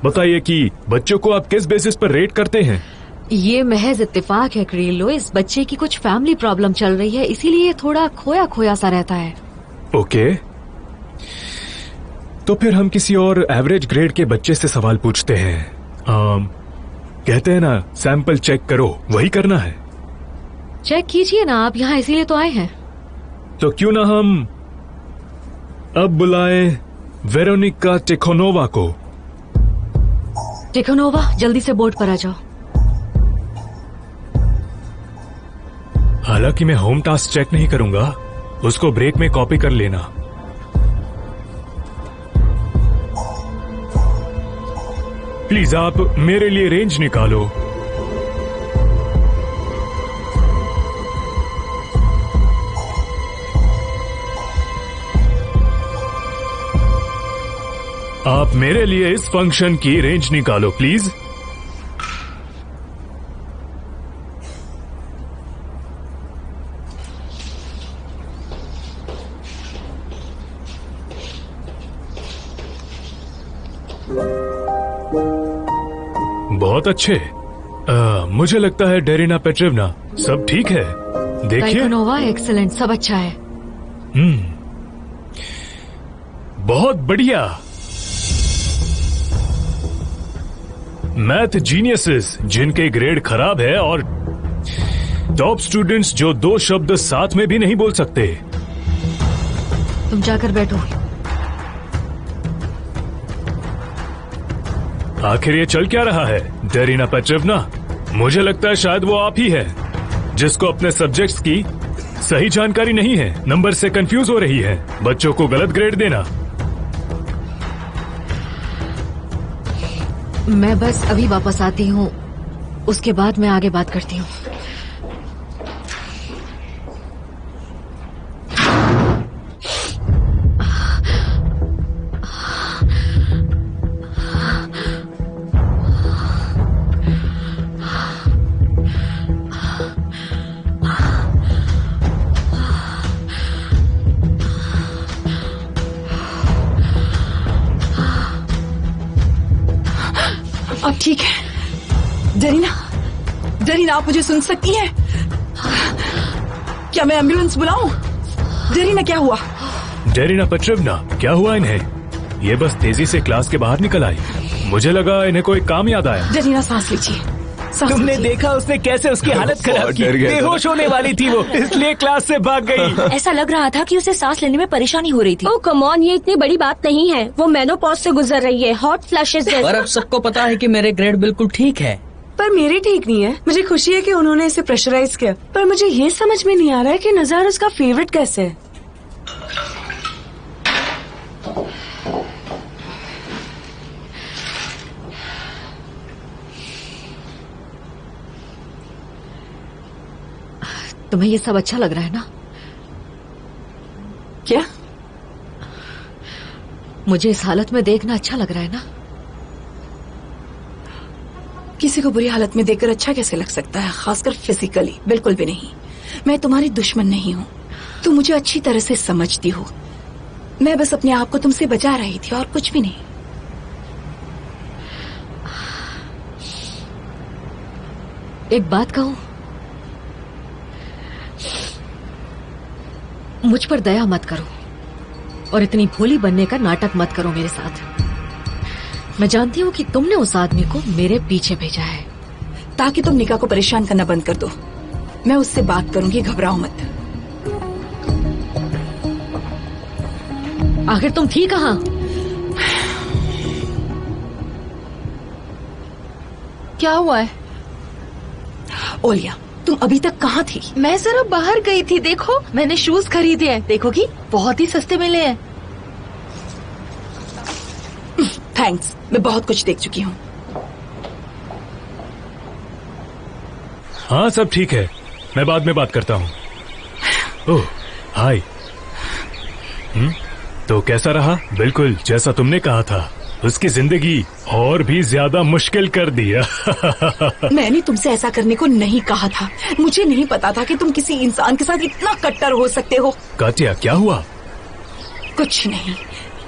[SPEAKER 8] बताइए कि बच्चों को आप किस बेसिस पर रेट करते हैं?
[SPEAKER 3] ये महज इत्तेफाक है क्रीलो, इस बच्चे की कुछ फैमिली प्रॉब्लम चल रही है, इसीलिए ये थोड़ा खोया खोया सा रहता है।
[SPEAKER 8] ओके, तो फिर हम किसी और एवरेज ग्रेड के बच्चे से सवाल पूछते हैं। कहते हैं ना, सैंपल चेक करो, वही करना है।
[SPEAKER 3] चेक कीजिए ना, आप यहाँ इसीलिए तो आए हैं।
[SPEAKER 8] तो क्यों ना हम अब बुलाएं वेरोनिका टिखोनोवा को।
[SPEAKER 3] टिखोनोवा, जल्दी से बोर्ड पर आ जाओ।
[SPEAKER 8] हालांकि मैं होम टास्क चेक नहीं करूंगा, उसको ब्रेक में कॉपी कर लेना। प्लीज आप मेरे लिए रेंज निकालो। आप मेरे लिए इस फंक्शन की रेंज निकालो प्लीज। बहुत अच्छे। मुझे लगता है डेरिना पेट्रिवना, सब ठीक है। देखिए।
[SPEAKER 3] टिखोनोवा, एक्सीलेंट, सब अच्छा है।
[SPEAKER 8] बहुत बढ़िया। मैथ जीनियसेस जिनके ग्रेड खराब है और टॉप स्टूडेंट्स जो दो शब्द साथ में भी नहीं बोल सकते।
[SPEAKER 3] तुम जाकर बैठो।
[SPEAKER 8] आखिर ये चल क्या रहा है डेरिना पेट्रिवना? मुझे लगता है शायद वो आप ही है जिसको अपने सब्जेक्ट्स की सही जानकारी नहीं है, नंबर से कंफ्यूज हो रही है, बच्चों को गलत ग्रेड देना।
[SPEAKER 3] मैं बस अभी वापस आती हूँ, उसके बाद मैं आगे बात करती हूँ।
[SPEAKER 13] अब ठीक है। डेरिना, डेरिना, आप मुझे सुन सकती हैं? क्या मैं एम्बुलेंस बुलाऊं? डेरिना, क्या हुआ?
[SPEAKER 8] डेरिना पेट्रिवना, क्या हुआ इन्हें? ये बस तेजी से क्लास के बाहर निकल आई। मुझे लगा इन्हें कोई काम याद आया।
[SPEAKER 13] डरीना सांस लीजिए।
[SPEAKER 10] तुमने देखा उसने कैसे उसकी हालत खराब की? बेहोश होने वाली थी वो, इसलिए क्लास से भाग गई।
[SPEAKER 14] ऐसा लग रहा था कि उसे सांस लेने में परेशानी हो रही थी।
[SPEAKER 7] ओह कम ऑन, ये इतनी बड़ी बात नहीं है। वो मेनोपॉज से गुजर रही है, हॉट फ्लैशेस
[SPEAKER 11] पर अब सबको पता है कि मेरे ग्रेड बिल्कुल ठीक है।
[SPEAKER 4] पर मेरी ठीक नहीं है। मुझे खुशी है कि उन्होंने इसे प्रेशराइज किया, पर मुझे ये समझ में नहीं आ रहा है कि नज़ार उसका फेवरेट कैसे है।
[SPEAKER 3] तुम्हें ये सब अच्छा लग रहा है ना?
[SPEAKER 13] क्या?
[SPEAKER 3] मुझे इस हालत में देखना अच्छा लग रहा है ना?
[SPEAKER 13] किसी को बुरी हालत में देखकर अच्छा कैसे लग सकता है, खासकर फिजिकली? बिल्कुल भी नहीं। मैं तुम्हारी दुश्मन नहीं हूँ, तुम मुझे अच्छी तरह से समझती हो। मैं बस अपने आप को तुमसे बचा रही थी और कुछ भी नहीं।
[SPEAKER 3] एक बात कहूं, मुझ पर दया मत करो और इतनी भोली बनने का नाटक मत करो मेरे साथ। मैं जानती हूँ कि तुमने उस आदमी को मेरे पीछे भेजा है
[SPEAKER 13] ताकि तुम निका को परेशान करना बंद कर दो। मैं उससे बात करूंगी, घबराओ मत।
[SPEAKER 3] आखिर तुम थी कहाँ?
[SPEAKER 9] क्या हुआ है?
[SPEAKER 13] ओलिया, तुम अभी तक कहाँ थी?
[SPEAKER 9] मैं जरा बाहर गई थी। देखो, मैंने शूज खरीदे हैं, देखोगी बहुत ही सस्ते मिले हैं।
[SPEAKER 13] थैंक्स, मैं बहुत कुछ देख चुकी हूँ।
[SPEAKER 8] हाँ सब ठीक है, मैं बाद में बात करता हूँ। ओह हाय। तो कैसा रहा? बिल्कुल जैसा तुमने कहा था, उसकी जिंदगी और भी ज्यादा मुश्किल कर दिया।
[SPEAKER 13] मैंने तुमसे ऐसा करने को नहीं कहा था। मुझे नहीं पता था कि तुम किसी इंसान के साथ इतना कट्टर हो सकते हो।
[SPEAKER 8] काटिया क्या हुआ?
[SPEAKER 13] कुछ नहीं,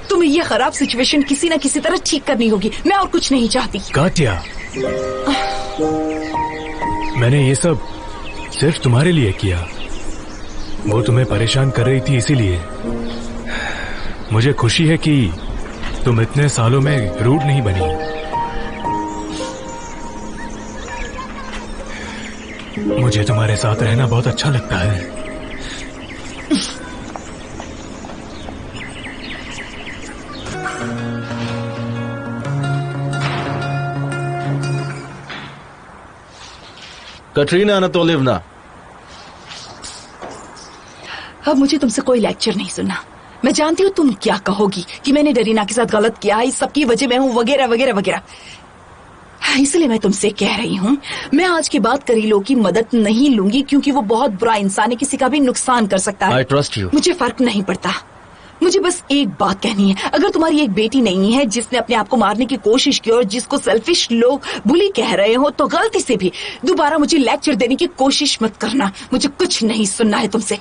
[SPEAKER 13] तुम्हें ये खराब सिचुएशन किसी न किसी तरह ठीक करनी होगी। मैं और कुछ नहीं चाहती।
[SPEAKER 8] काटिया, मैंने ये सब सिर्फ तुम्हारे लिए किया। वो तुम्हें परेशान कर रही थी, इसीलिए मुझे खुशी है कि तुम इतने सालों में रूड नहीं बनी। मुझे तुम्हारे साथ रहना बहुत अच्छा लगता है।
[SPEAKER 5] कटरीना अनातोलिवना,
[SPEAKER 13] अब मुझे तुमसे कोई लेक्चर नहीं सुनना। मैं जानती हूँ तुम क्या कहोगी कि मैंने डरीना के साथ गलत किया, इस सब की वजह मैं हूँ, वगैरह वगैरह वगैरह। इसलिए मैं तुमसे कह रही हूँ, मैं आज के बाद करीलो की मदद नहीं लूंगी, क्योंकि वो बहुत बुरा इंसान है, किसी का भी नुकसान कर सकता है।
[SPEAKER 5] I trust you.
[SPEAKER 13] मुझे फर्क नहीं पड़ता। मुझे बस एक बात कहनी है, अगर तुम्हारी एक बेटी नहीं है जिसने अपने आप को मारने की कोशिश की और जिसको सेल्फिश लोग बुली कह रहे हो, तो गलती से भी दोबारा मुझे लेक्चर देने की कोशिश मत करना। मुझे कुछ नहीं सुनना है तुमसे।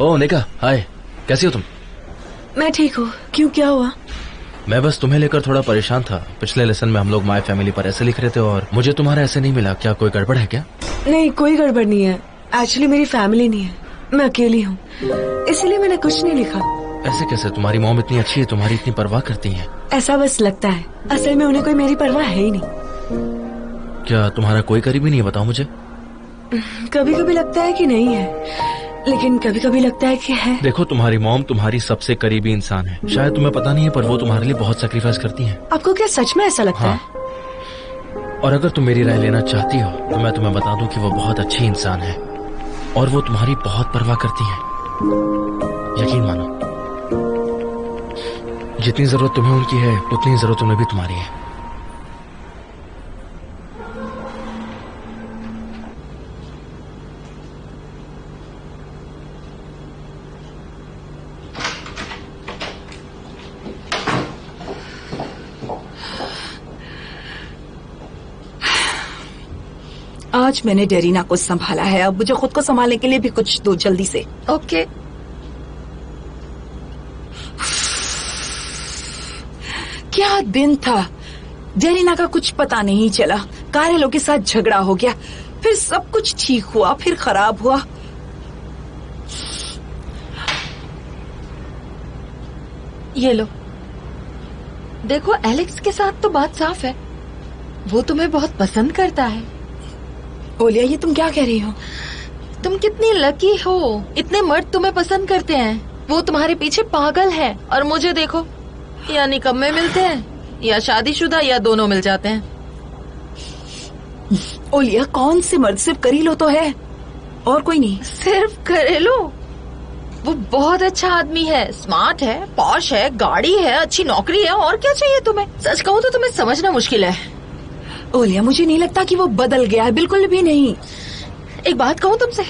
[SPEAKER 5] ओह निका, हाय, कैसी हो तुम?
[SPEAKER 4] मैं ठीक हूँ। क्यों, क्या हुआ?
[SPEAKER 5] मैं बस तुम्हें लेकर थोड़ा परेशान था। पिछले लेसन में हम लोग माय फैमिली पर ऐसे लिख रहे थे और मुझे तुम्हारा ऐसे नहीं मिला। क्या कोई गड़बड़ है क्या?
[SPEAKER 4] नहीं, कोई गड़बड़ नहीं है। एक्चुअली मेरी फैमिली नहीं है, मैं अकेली हूँ, इसलिए मैंने कुछ नहीं लिखा।
[SPEAKER 5] ऐसे कैसे? तुम्हारी मॉम इतनी अच्छी है, तुम्हारी इतनी परवाह करती है।
[SPEAKER 4] ऐसा बस लगता है, असल में उन्हें कोई मेरी परवाह है ही नहीं।
[SPEAKER 5] क्या तुम्हारा कोई करीबी नहीं है? बताओ मुझे।
[SPEAKER 4] कभी कभी लगता है कि नहीं है, लेकिन कभी कभी लगता है कि है।
[SPEAKER 5] देखो, तुम्हारी मॉम तुम्हारी सबसे करीबी इंसान है। शायद तुम्हें पता नहीं है, पर वो तुम्हारे लिए बहुत सैक्रिफाइस करती हैं।
[SPEAKER 4] आपको क्या सच में ऐसा लगता है?
[SPEAKER 5] और अगर तुम मेरी राय लेना चाहती हो तो मैं तुम्हें बता दूं कि वो बहुत अच्छी इंसान है और वो तुम्हारी बहुत परवाह करती है। यकीन मानो, जितनी जरूरत तुम्हें उनकी है उतनी जरूरत उन्हें भी तुम्हारी है।
[SPEAKER 13] आज मैंने डेरीना को संभाला है, अब मुझे खुद को संभालने के लिए भी कुछ दो जल्दी से।
[SPEAKER 9] ओके।
[SPEAKER 13] क्या दिन था। डेरीना का कुछ पता नहीं चला, कारेलो के साथ झगड़ा हो गया, फिर सब कुछ ठीक हुआ, फिर खराब हुआ।
[SPEAKER 9] ये लो, देखो एलेक्स के साथ तो बात साफ है, वो तुम्हें बहुत पसंद करता है।
[SPEAKER 13] ओलिया, ये तुम क्या कह रही हो?
[SPEAKER 9] तुम कितनी लकी हो, इतने मर्द तुम्हें पसंद करते हैं। वो तुम्हारे पीछे पागल है, और मुझे देखो, या निकम्मे मिलते हैं या शादीशुदा, या दोनों मिल जाते हैं।
[SPEAKER 13] ओलिया, कौन से मर्द? सिर्फ करीलो तो है, और कोई नहीं।
[SPEAKER 9] सिर्फ करेलो? वो बहुत अच्छा आदमी है, स्मार्ट है, पॉश है, गाड़ी है, अच्छी नौकरी है, और क्या चाहिए तुम्हें? सच कहूँ तो तुम्हें समझना मुश्किल है।
[SPEAKER 13] ओलिया, मुझे नहीं लगता कि वो बदल गया है, बिल्कुल भी नहीं।
[SPEAKER 9] एक बात कहूँ तुमसे,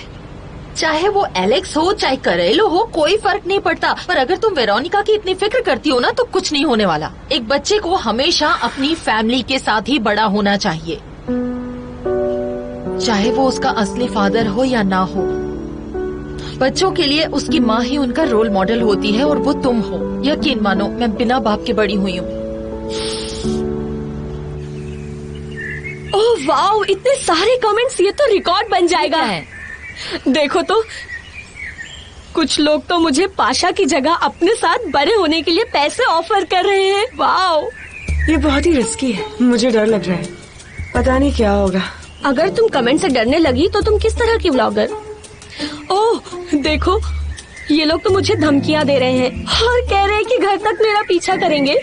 [SPEAKER 9] चाहे वो एलेक्स हो चाहे करेलो हो, कोई फर्क नहीं पड़ता, पर अगर तुम वेरोनिका की इतनी फिक्र करती हो ना, तो कुछ नहीं होने वाला। एक बच्चे को हमेशा अपनी फैमिली के साथ ही बड़ा होना चाहिए, चाहे वो उसका असली फादर हो या ना हो। बच्चों के लिए उसकी माँ ही उनका रोल मॉडल होती है, और वो तुम हो। यकीन मानो, मैं बिना बाप के बड़ी हुई हूँ।
[SPEAKER 7] ओह वाओ, इतने सारे कमेंट्स, ये तो रिकॉर्ड बन जाएगा। देखो तो, कुछ लोग तो मुझे पाशा की जगह अपने साथ बड़े होने के लिए पैसे ऑफर कर रहे हैं। वाओ,
[SPEAKER 4] ये बहुत ही रिस्की है, मुझे डर लग रहा है, पता नहीं क्या होगा।
[SPEAKER 7] अगर तुम कमेंट से डरने लगी तो तुम किस तरह की व्लॉगर? ओह देखो, ये लोग तो मुझे धमकियां दे रहे हैं और कह रहे हैं कि घर तक मेरा पीछा करेंगे।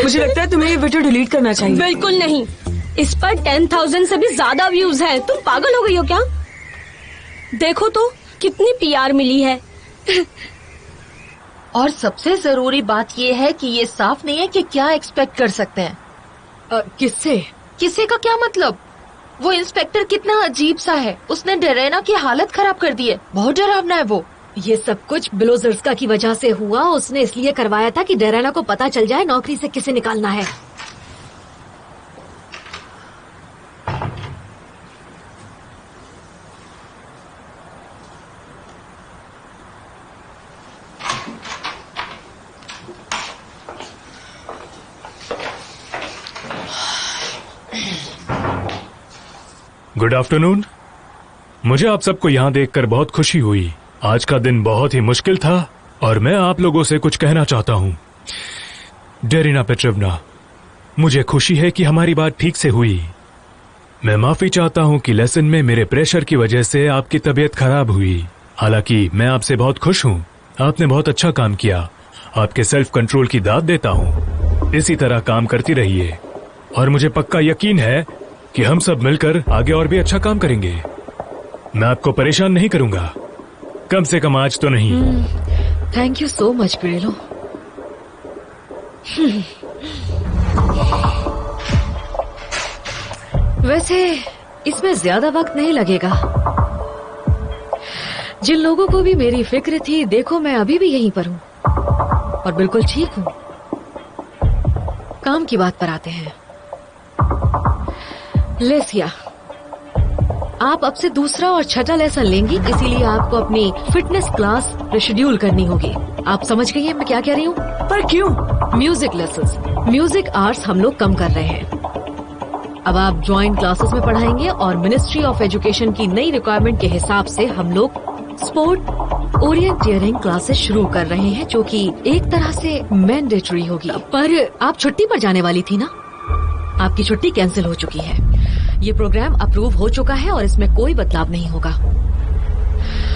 [SPEAKER 4] मुझे लगता है तुम्हें ये वीडियो डिलीट करना चाहिए।
[SPEAKER 7] बिल्कुल नहीं, इस पर 10,000 से भी ज्यादा व्यूज हैं। तुम पागल हो गई हो क्या? देखो तो कितनी पीआर मिली है।
[SPEAKER 9] और सबसे जरूरी बात ये है कि ये साफ नहीं है कि क्या एक्सपेक्ट कर सकते हैं।
[SPEAKER 3] किससे?
[SPEAKER 9] किससे का क्या मतलब? वो इंस्पेक्टर कितना अजीब सा है, उसने डेरेना की हालत खराब कर दी है, बहुत डरावना है वो।
[SPEAKER 3] ये सब कुछ बिलोजर्स्का की वजह से हुआ। उसने इसलिए करवाया था कि डेरेना को पता चल जाए नौकरी से किसे निकालना है।
[SPEAKER 8] Good afternoon. मुझे आप सबको यहाँ देखकर बहुत खुशी हुई। आज का दिन बहुत ही मुश्किल था और मैं आप लोगों से कुछ कहना चाहता हूँ। डेरिना पेट्रोवना, मुझे खुशी है कि हमारी बात ठीक से हुई। मैं माफी चाहता हूँ कि लेसन में मेरे प्रेशर की वजह से आपकी तबीयत खराब हुई। हालांकि मैं आपसे बहुत खुश हूँ, आपने बहुत अच्छा काम किया। आपके सेल्फ कंट्रोल की दाद देता हूँ। इसी तरह काम करती रहिए और मुझे पक्का यकीन है कि हम सब मिलकर आगे और भी अच्छा काम करेंगे। मैं आपको परेशान नहीं करूंगा, कम से कम आज तो नहीं।
[SPEAKER 3] थैंक यू सो मच पिरेलो। वैसे इसमें ज्यादा वक्त नहीं लगेगा। जिन लोगों को भी मेरी फिक्र थी, देखो मैं अभी भी यहीं पर हूँ और बिल्कुल ठीक हूँ। काम की बात पर आते हैं। लेसिया, आप अब से दूसरा और छठा लेसन लेंगी, इसीलिए आपको अपनी फिटनेस क्लास रिशेड्यूल करनी होगी। आप समझ गई हैं मैं क्या कह रही हूँ?
[SPEAKER 4] पर क्यों?
[SPEAKER 3] म्यूजिक लेसन्स, म्यूजिक आर्ट्स हम लोग कम कर रहे हैं। अब आप ज्वाइंट क्लासेस में पढ़ाएंगे और मिनिस्ट्री ऑफ एजुकेशन की नई रिक्वायरमेंट के हिसाब से हम लोग स्पोर्ट ओरिएंटियरिंग क्लासेस शुरू कर रहे हैं, जो कि एक तरह से मैंडेटरी होगी। पर आप छुट्टी पर जाने वाली थी ना? आपकी छुट्टी कैंसिल हो चुकी है। ये प्रोग्राम अप्रूव हो चुका है और इसमें कोई बदलाव नहीं होगा।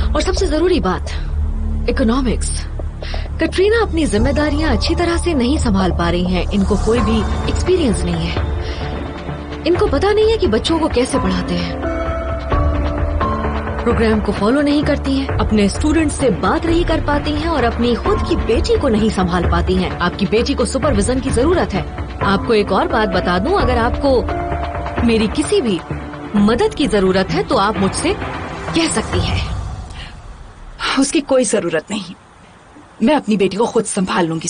[SPEAKER 3] और सबसे जरूरी बात, इकोनॉमिक्स। कटरीना अपनी जिम्मेदारियां अच्छी तरह से नहीं संभाल पा रही हैं। इनको कोई भी एक्सपीरियंस नहीं है। इनको पता नहीं है कि बच्चों को कैसे पढ़ाते हैं। प्रोग्राम को फॉलो नहीं करती हैं, अपने स्टूडेंट्स से बात नहीं कर पाती हैं और अपनी खुद की बेटी को नहीं संभाल पाती हैं। आपकी बेटी को सुपरविजन की जरूरत है। आपको एक और बात बता दूं, अगर आपको मेरी किसी भी मदद की जरूरत है तो आप मुझसे कह सकती हैं।
[SPEAKER 13] उसकी कोई जरूरत नहीं, मैं अपनी बेटी को खुद संभाल लूंगी।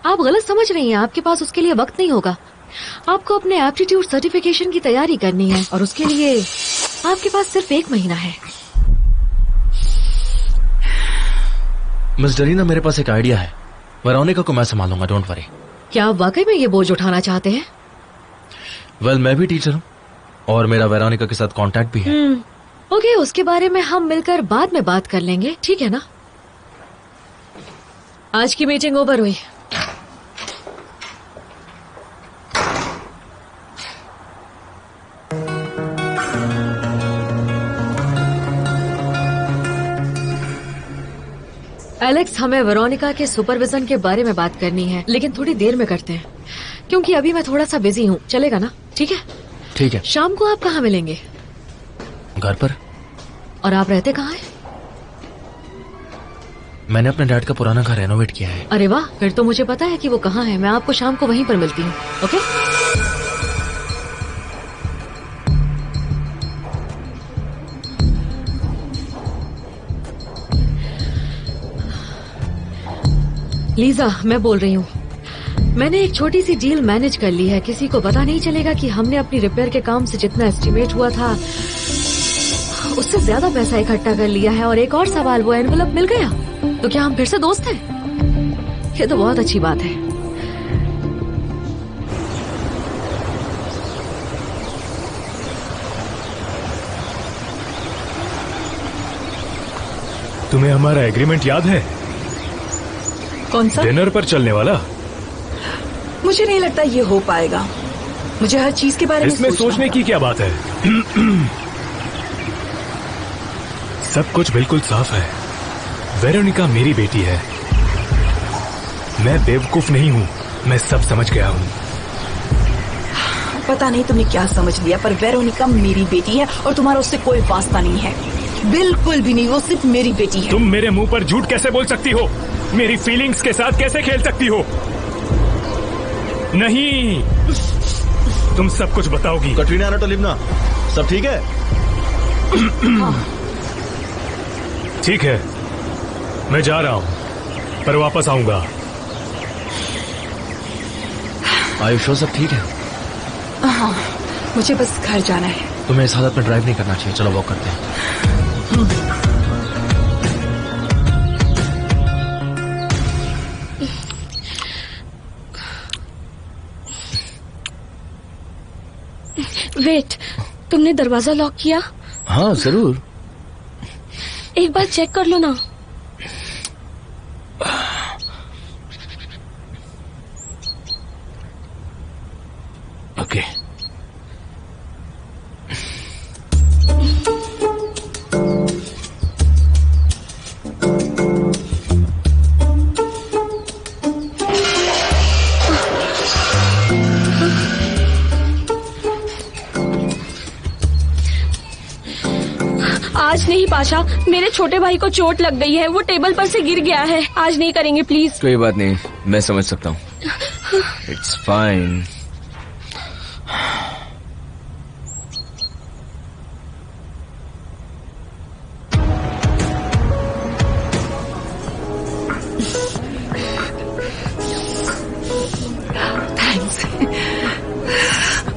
[SPEAKER 3] आप गलत समझ रही हैं, आपके पास उसके लिए वक्त नहीं होगा। आपको अपने एप्टीट्यूड सर्टिफिकेशन की तैयारी करनी है और उसके लिए आपके पास सिर्फ 1 महीना है।
[SPEAKER 5] मिस डेरिना, मेरे पास एक आइडिया है। वेरोनिका को मैं संभालूंगा, डोंट वरी।
[SPEAKER 3] क्या आप वाकई में ये बोझ उठाना चाहते हैं?
[SPEAKER 5] वेल, मैं भी टीचर हूँ और मेरा वेरोनिका के साथ कांटेक्ट भी है।
[SPEAKER 3] ओके, उसके बारे में हम मिलकर बाद में बात कर लेंगे, ठीक है ना? आज की मीटिंग ओवर हुई। एलेक्स, हमें वेरोनिका के सुपरविजन के बारे में बात करनी है, लेकिन थोड़ी देर में करते हैं क्योंकि अभी मैं थोड़ा सा बिजी हूँ। चलेगा ना? ठीक है।
[SPEAKER 5] ठीक है।
[SPEAKER 3] शाम को आप कहाँ मिलेंगे?
[SPEAKER 5] घर पर।
[SPEAKER 3] और आप रहते कहाँ हैं?
[SPEAKER 5] मैंने अपने डैड का पुराना घर रेनोवेट किया है।
[SPEAKER 3] अरे वाह, फिर तो मुझे पता है कि वो कहाँ है। मैं आपको शाम को वहीं पर मिलती हूँ। ओके? लीजा, मैं बोल रही हूँ, मैंने एक छोटी सी डील मैनेज कर ली है। किसी को पता नहीं चलेगा कि हमने अपनी रिपेयर के काम से जितना एस्टिमेट हुआ था उससे ज्यादा पैसा इकट्ठा कर लिया है। और एक और सवाल, वो एनवेलप मिल गया तो क्या हम फिर से दोस्त हैं? ये तो बहुत अच्छी बात है।
[SPEAKER 8] तुम्हें हमारा एग्रीमेंट याद है?
[SPEAKER 13] कौन सा?
[SPEAKER 8] डिनर पर चलने वाला।
[SPEAKER 13] मुझे नहीं लगता ये हो पाएगा। मुझे हर चीज के बारे में
[SPEAKER 8] इसमें सोचने की क्या बात है? सब कुछ बिल्कुल साफ है। वेरोनिका मेरी बेटी है। मैं बेवकूफ नहीं हूँ, मैं सब समझ गया हूँ।
[SPEAKER 13] पता नहीं तुमने क्या समझ लिया, पर वेरोनिका मेरी बेटी है और तुम्हारा उससे कोई वास्ता नहीं है। बिल्कुल भी नहीं, वो सिर्फ मेरी बेटी है।
[SPEAKER 8] तुम मेरे मुंह पर झूठ कैसे बोल सकती हो? मेरी फीलिंग्स के साथ कैसे खेल सकती हो? नहीं, तुम सब कुछ बताओगी।
[SPEAKER 5] कटरीना अनाटोलिवना, सब ठीक है?
[SPEAKER 8] ठीक है, मैं जा रहा हूँ, पर वापस आऊंगा।
[SPEAKER 5] आयुष, सब ठीक है?
[SPEAKER 13] हाँ, मुझे बस घर जाना है।
[SPEAKER 5] तुम्हें इस हालत में ड्राइव नहीं करना चाहिए। चलो वॉक करते हैं।
[SPEAKER 7] वेट, तुमने दरवाजा लॉक किया?
[SPEAKER 6] हाँ जरूर।
[SPEAKER 7] एक बार चेक कर लो ना।
[SPEAKER 6] ओके।
[SPEAKER 7] आज नहीं पाशा, मेरे छोटे भाई को चोट लग गई है। वो टेबल पर से गिर गया है। आज नहीं करेंगे प्लीज।
[SPEAKER 6] कोई बात नहीं, मैं समझ सकता हूँ। It's fine.
[SPEAKER 13] थैंक्स।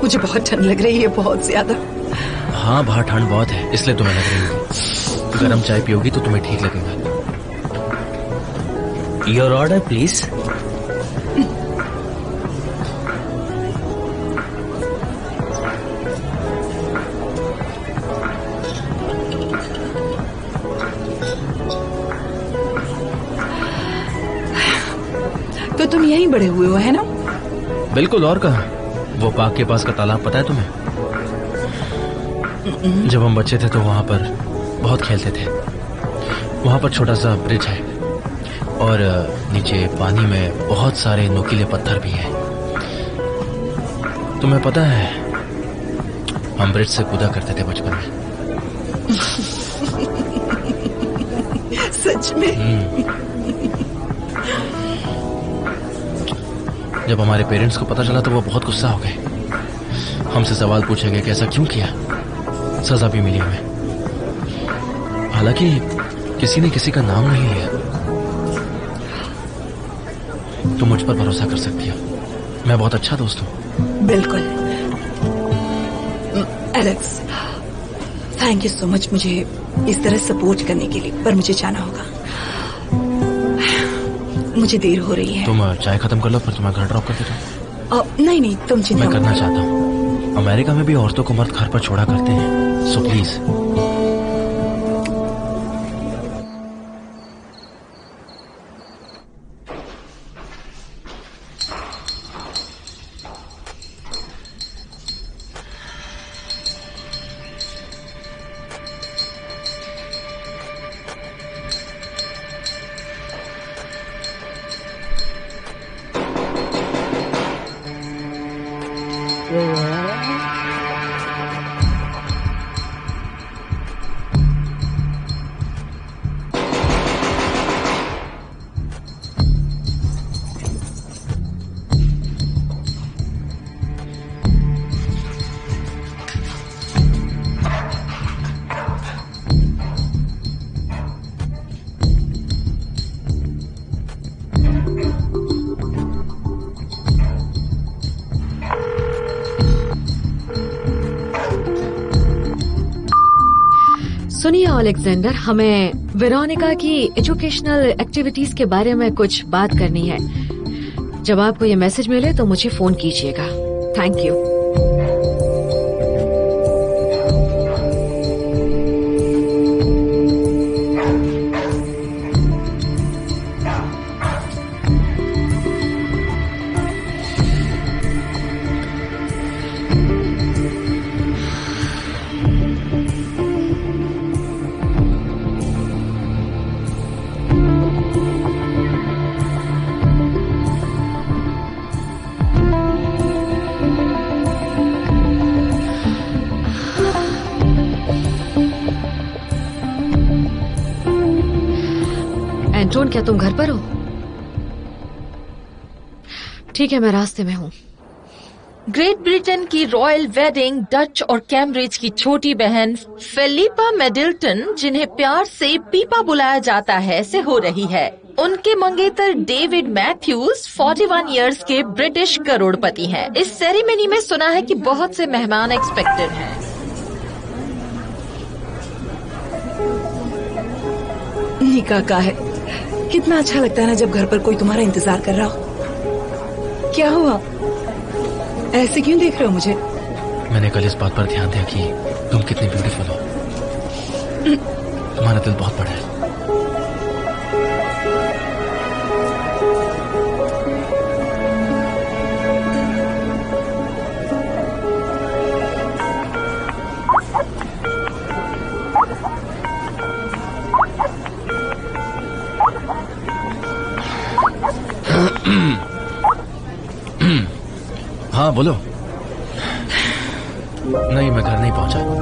[SPEAKER 13] मुझे बहुत ठंड लग रही है, बहुत ज्यादा।
[SPEAKER 5] हाँ, बाहर ठंड बहुत है, इसलिए तुम्हें लग रही होगी। गरम चाय पियोगी तो तुम्हें ठीक लगेगा।
[SPEAKER 11] Your order please.
[SPEAKER 13] तो तुम यहीं बड़े हुए हो, है ना?
[SPEAKER 5] बिल्कुल, और कहाँ। वो पार्क के पास का तालाब पता है तुम्हें? जब हम बच्चे थे तो वहां पर बहुत खेलते थे। वहां पर छोटा सा ब्रिज है और नीचे पानी में बहुत सारे नुकीले पत्थर भी हैं। तुम्हें पता है, हम ब्रिज से कूदा करते थे बचपन में।
[SPEAKER 13] सच में?
[SPEAKER 5] जब हमारे पेरेंट्स को पता चला तो वो बहुत गुस्सा हो गए। हमसे सवाल पूछे गए कि ऐसा क्यों किया। सजा भी मिली हमें। हालांकि किसी ने किसी का नाम नहीं लिया। तुम मुझ पर भरोसा कर सकती हो, मैं बहुत अच्छा दोस्त हूँ।
[SPEAKER 13] बिल्कुल। Alex, thank you so much मुझे इस तरह सपोर्ट करने के लिए, पर मुझे जाना होगा। मुझे देर हो रही है।
[SPEAKER 5] तुम चाय खत्म कर लो, फिर तुम्हें घर ड्रॉप कर देता हूँ।
[SPEAKER 13] नहीं, तुम चिंता
[SPEAKER 5] मैं करना चाहता हूँ। अमेरिका में भी औरतों को मर्द घर पर छोड़ा करते हैं, सो प्लीज
[SPEAKER 3] सुनिए अलेक्जेंडर, हमें वेरोनिका की एजुकेशनल एक्टिविटीज के बारे में कुछ बात करनी है। जब आपको ये मैसेज मिले तो मुझे फोन कीजिएगा। Thank you. एंटोन, क्या तुम घर पर हो? ठीक है, मैं रास्ते में हूँ।
[SPEAKER 9] ग्रेट ब्रिटेन की रॉयल वेडिंग डच और कैम्ब्रिज की छोटी बहन फेलिपा मिडल्टन, जिन्हें प्यार से पीपा बुलाया जाता है, से हो रही है। उनके मंगेतर डेविड मैथ्यूज 41 इयर्स के ब्रिटिश करोड़पति हैं। इस सेरेमनी में सुना है कि बहुत से मेहमान एक्सपेक्टेड हैं।
[SPEAKER 13] निकाह का है, कितना अच्छा लगता है ना जब घर पर कोई तुम्हारा इंतजार कर रहा हो। क्या हुआ, ऐसे क्यों देख रहे हो मुझे?
[SPEAKER 5] मैंने कल इस बात पर ध्यान दिया कि तुम कितनी ब्यूटीफुल हो। तुम्हारा दिल बहुत बड़ा है। हाँ बोलो। नहीं, मैं घर नहीं पहुंचा।